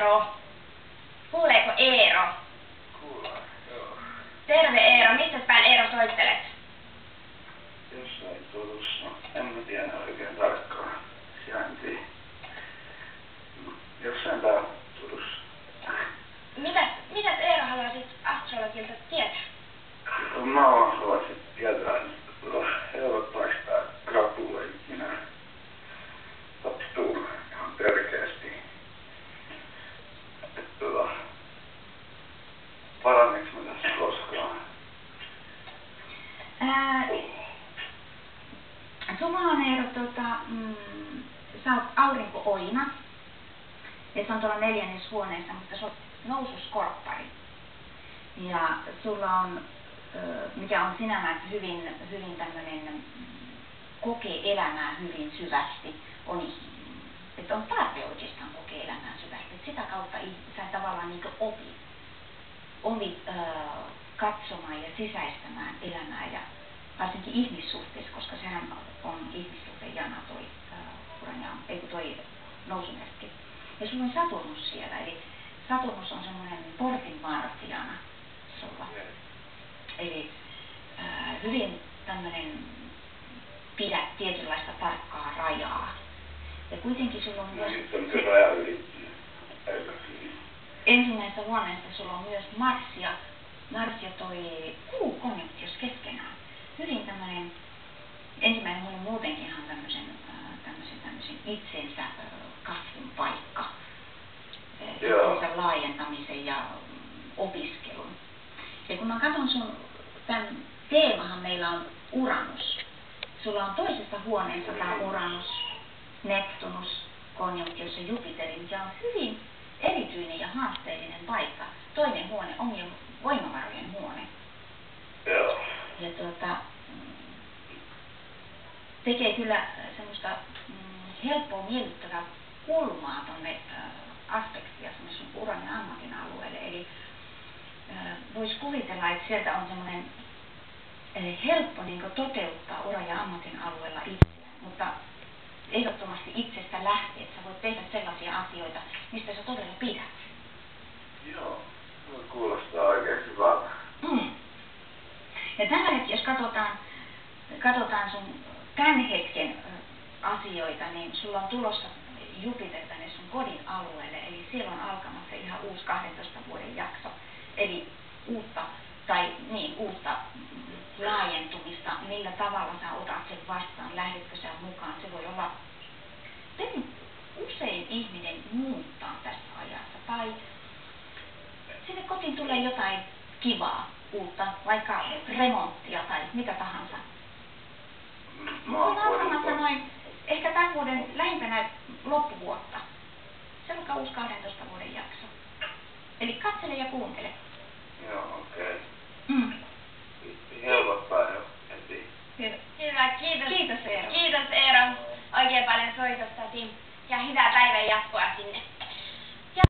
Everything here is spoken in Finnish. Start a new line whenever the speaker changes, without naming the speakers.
Eero. Kuuleeko Eero?
Kuullaan, joo.
Terve Eero, mistä päin Eero soittelet?
Jossain Turussa. En mä tiedä oikein tarkkaan sijaintia. Jossain täällä Turussa.
Mitäs Eero haluaisit astrologilta tietää?
Mä haluaisin tietää, että helpottaisi tää krapula ikinä sattuu ihan törkeästi. Paranneks mä tässä koskaan?
Sulla on Eero, sä oot aurinko-oina. Ja se on tuolla 4. huoneessa, mutta se on noususkorppari. Ja sulla on, mikä on sinä näet hyvin tämmönen, kokee elämää hyvin syvästi. Että on tarve oikeastaan kokea elämää syvästi. Et sitä kautta sä tavallaan niin opit katsomaan ja sisäistämään elämää ja varsinkin ihmissuhteessa, koska sehän on ihmissuhteen jana toi nousumerkki. Ja sulla on Saturnus siellä, eli Saturnus on semmoinen portinvartijana sulla. Eli hyvin tämmönen pidät tietynlaista tarkkaa rajaa. Ja kuitenkin sulla on myös...
Nyt on se raja ylittynyt.
Ensimmäisessä huoneessa sulla on myös Mars ja toi Kuu-konjunktios keskenään. Hyvin tämmönen, ensimmäinen huone muutenkin on tämmöisen itsensä kasvun paikka. Itsensä laajentamisen ja opiskelun. Ja kun mä katson tämän teemahan meillä on Uranus. Sulla on toisessa huoneessa tää Uranus, Neptunus, konjunktiossa Jupiterin, mikä on hyvin erityinen ja haasteellinen paikka. Toinen huone, omien voimavarojen huone.
Joo.
Ja tekee kyllä semmoista helppoa miellyttävää kulmaa tonne aspektia semmoisen sun uran ja ammatin alueelle. Eli vois kuvitella, että sieltä on semmoinen helppo niin toteuttaa uran ja ammatin alueella itseään, mutta ehdottomasti itsestä lähtee, että sä voit tehdä sellaisia asioita, mistä sä todella pidät.
Joo, kuulostaa oikein hyvältä.
Ja tällä hetkellä, jos katsotaan sun tämän hetken asioita, niin sulla on tulossa Jupiter tänne sun kodin alueelle, eli siellä on alkamassa ihan uusi 12 vuoden jakso. Eli uutta laajentumista, millä tavalla sä otat sen vastaan, lähdetkö sä mukaan, se voi olla, usein ihminen muuttaa tässä ajassa, tai sinne kotiin tulee jotain kivaa, uutta, vaikka remonttia tai mitä tahansa. Se on alkamassa noin, ehkä tämän vuoden lähimpänä loppuvuotta. Se alkaa uusi 12 vuoden jakso. Eli katsele ja kuuntele.
Joo, okei.
Mm.
Helpottaa jo.